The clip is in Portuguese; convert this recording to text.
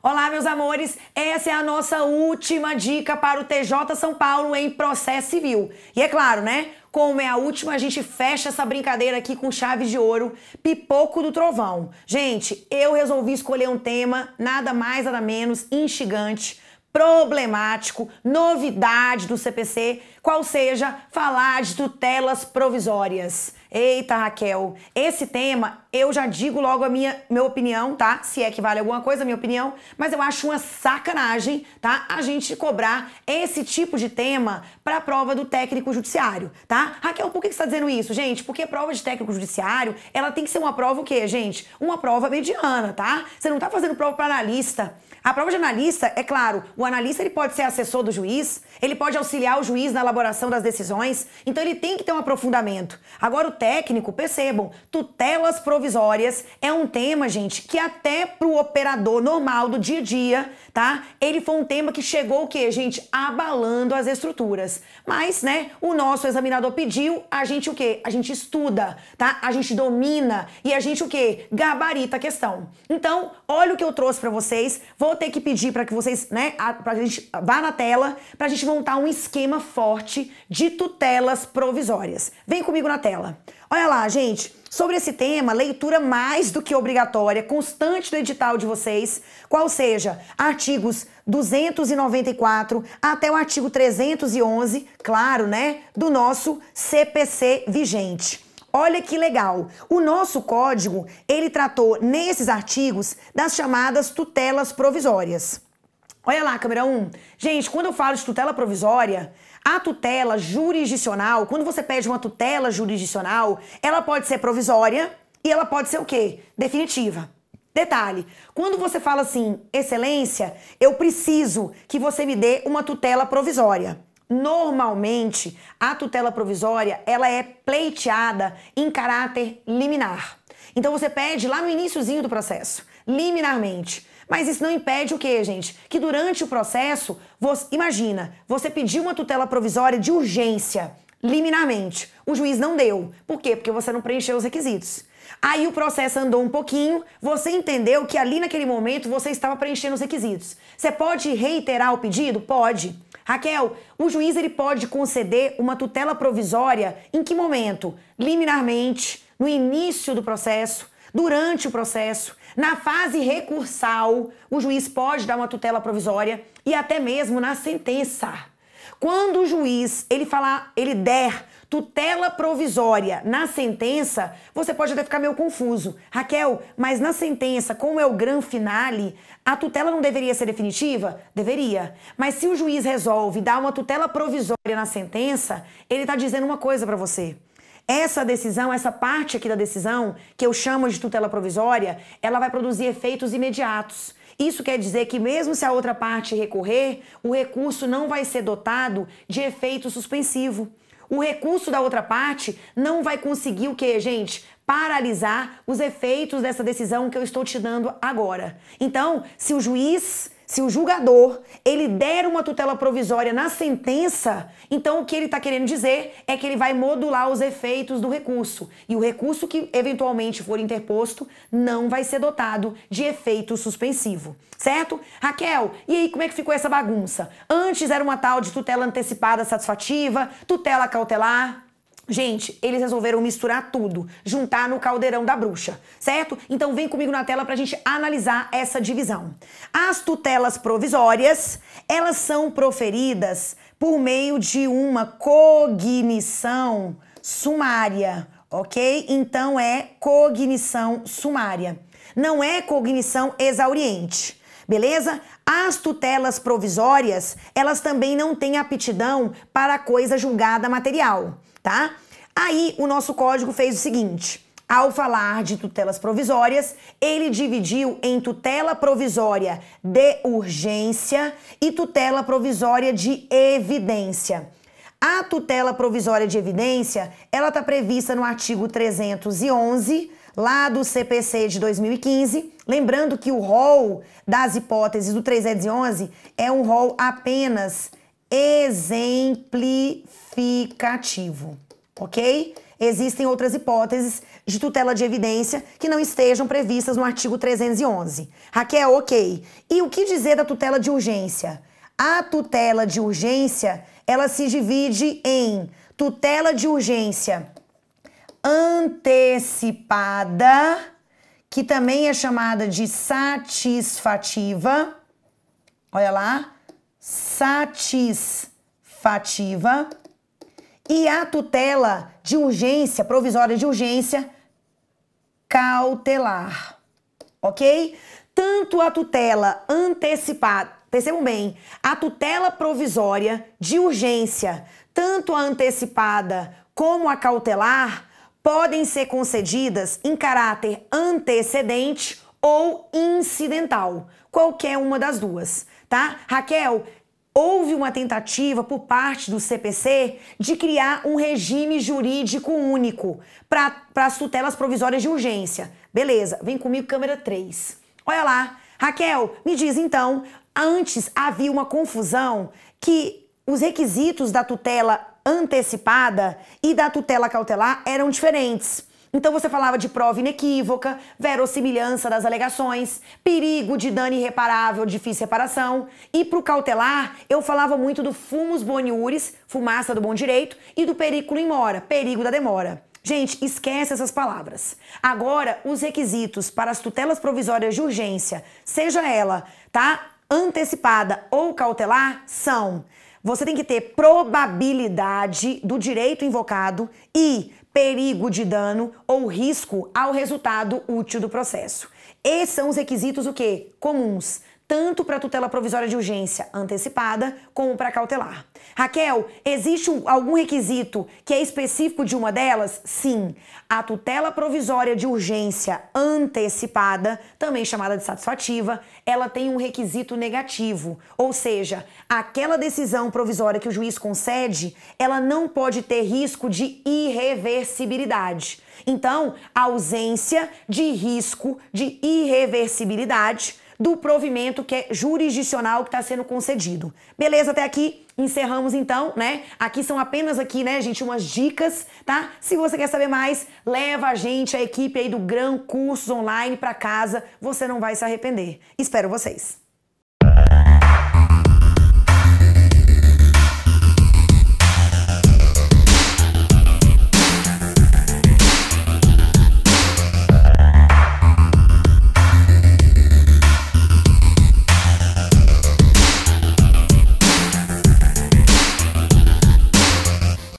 Olá, meus amores, essa é a nossa última dica para o TJ São Paulo em processo civil. E é claro, né? Como é a última, a gente fecha essa brincadeira aqui com chave de ouro, pipoco do trovão. Gente, eu resolvi escolher um tema nada mais, nada menos instigante, problemático, novidade do CPC, qual seja falar de tutelas provisórias. Eita, Raquel, esse tema, eu já digo logo a minha opinião, tá? Se é que vale alguma coisa, a minha opinião, mas eu acho uma sacanagem, tá? A gente cobrar esse tipo de tema pra prova do técnico judiciário, tá? Raquel, por que você tá dizendo isso, gente? Porque prova de técnico judiciário, ela tem que ser uma prova o quê, gente? Uma prova mediana, tá? Você não tá fazendo prova pra analista. A prova de analista, é claro, o analista ele pode ser assessor do juiz, ele pode auxiliar o juiz na elaboração das decisões, então ele tem que ter um aprofundamento. Agora o técnico, percebam, tutelas provisórias é um tema, gente, que até pro operador normal do dia a dia, tá? Ele foi um tema que chegou o quê, gente? Abalando as estruturas. Mas, né, o nosso examinador pediu, a gente o quê? A gente estuda, tá? A gente domina e a gente o quê? Gabarita a questão. Então, olha o que eu trouxe pra vocês, vou ter que pedir para que vocês, né, pra gente vá na tela, pra gente montar um esquema forte de tutelas provisórias. Vem comigo na tela. Olha lá, gente, sobre esse tema, leitura mais do que obrigatória, constante do edital de vocês, qual seja artigos 294 até o artigo 311, claro, né, do nosso CPC vigente. Olha que legal, o nosso código, ele tratou nesses artigos das chamadas tutelas provisórias. Olha lá, câmera 1. Gente, quando eu falo de tutela provisória, a tutela jurisdicional, quando você pede uma tutela jurisdicional, ela pode ser provisória e ela pode ser o quê? Definitiva. Detalhe, quando você fala assim, excelência, eu preciso que você me dê uma tutela provisória. Normalmente, a tutela provisória, ela é pleiteada em caráter liminar. Então você pede lá no iniciozinho do processo, liminarmente. Mas isso não impede o quê, gente? Que durante o processo, imagina, você pediu uma tutela provisória de urgência, liminarmente. O juiz não deu. Por quê? Porque você não preencheu os requisitos. Aí o processo andou um pouquinho, você entendeu que ali naquele momento você estava preenchendo os requisitos. Você pode reiterar o pedido? Pode. Raquel, o juiz ele pode conceder uma tutela provisória em que momento? Liminarmente, no início do processo, durante o processo, na fase recursal, o juiz pode dar uma tutela provisória e até mesmo na sentença. Quando o juiz ele der tutela provisória na sentença, você pode até ficar meio confuso. Raquel, mas na sentença, como é o gran finale, a tutela não deveria ser definitiva? Deveria. Mas se o juiz resolve dar uma tutela provisória na sentença, ele está dizendo uma coisa para você. Essa decisão, essa parte aqui da decisão, que eu chamo de tutela provisória, ela vai produzir efeitos imediatos. Isso quer dizer que mesmo se a outra parte recorrer, o recurso não vai ser dotado de efeito suspensivo. O recurso da outra parte não vai conseguir o quê, gente? Paralisar os efeitos dessa decisão que eu estou te dando agora. Então, se o julgador, ele der uma tutela provisória na sentença, então o que ele está querendo dizer é que ele vai modular os efeitos do recurso. E o recurso que eventualmente for interposto não vai ser dotado de efeito suspensivo. Certo? Raquel, e aí como é que ficou essa bagunça? Antes era uma tal de tutela antecipada satisfativa, tutela cautelar. Gente, eles resolveram misturar tudo, juntar no caldeirão da bruxa, certo? Então vem comigo na tela pra gente analisar essa divisão. As tutelas provisórias, elas são proferidas por meio de uma cognição sumária, ok? Então é cognição sumária, não é cognição exauriente. Beleza? As tutelas provisórias, elas também não têm aptidão para a coisa julgada material, tá? Aí o nosso código fez o seguinte, ao falar de tutelas provisórias, ele dividiu em tutela provisória de urgência e tutela provisória de evidência. A tutela provisória de evidência, ela está prevista no artigo 311 lá do CPC de 2015. Lembrando que o rol das hipóteses do 311 é um rol apenas exemplificativo, ok? Existem outras hipóteses de tutela de evidência que não estejam previstas no artigo 311. Raquel, ok. E o que dizer da tutela de urgência? A tutela de urgência, ela se divide em tutela de urgência antecipada, que também é chamada de satisfativa. Olha lá, satisfativa. E a tutela de urgência, provisória de urgência, cautelar, ok? Tanto a tutela antecipada, percebam bem, a tutela provisória de urgência, tanto a antecipada como a cautelar, podem ser concedidas em caráter antecedente ou incidental, qualquer uma das duas, tá? Raquel, houve uma tentativa por parte do CPC de criar um regime jurídico único para as tutelas provisórias de urgência. Beleza, vem comigo, câmera 3. Olha lá, Raquel, me diz então, antes havia uma confusão que os requisitos da tutela antecipada e da tutela cautelar eram diferentes. Então você falava de prova inequívoca, verossimilhança das alegações, perigo de dano irreparável, difícil reparação. E para o cautelar, eu falava muito do fumus boniuris, fumaça do bom direito, e do periculum in mora, perigo da demora. Gente, esquece essas palavras. Agora, os requisitos para as tutelas provisórias de urgência, seja ela, tá, antecipada ou cautelar, são: você tem que ter probabilidade do direito invocado e perigo de dano ou risco ao resultado útil do processo. Esses são os requisitos o quê? Comuns, tanto para a tutela provisória de urgência antecipada como para cautelar. Raquel, existe algum requisito que é específico de uma delas? Sim. A tutela provisória de urgência antecipada, também chamada de satisfativa, ela tem um requisito negativo, ou seja, aquela decisão provisória que o juiz concede, ela não pode ter risco de irreversibilidade. Então, a ausência de risco de irreversibilidade do provimento que é jurisdicional que está sendo concedido. Beleza, até aqui encerramos então, né? Aqui são apenas né, gente, umas dicas, tá? Se você quer saber mais, leva a gente, a equipe aí do Gran Cursos Online para casa, você não vai se arrepender. Espero vocês.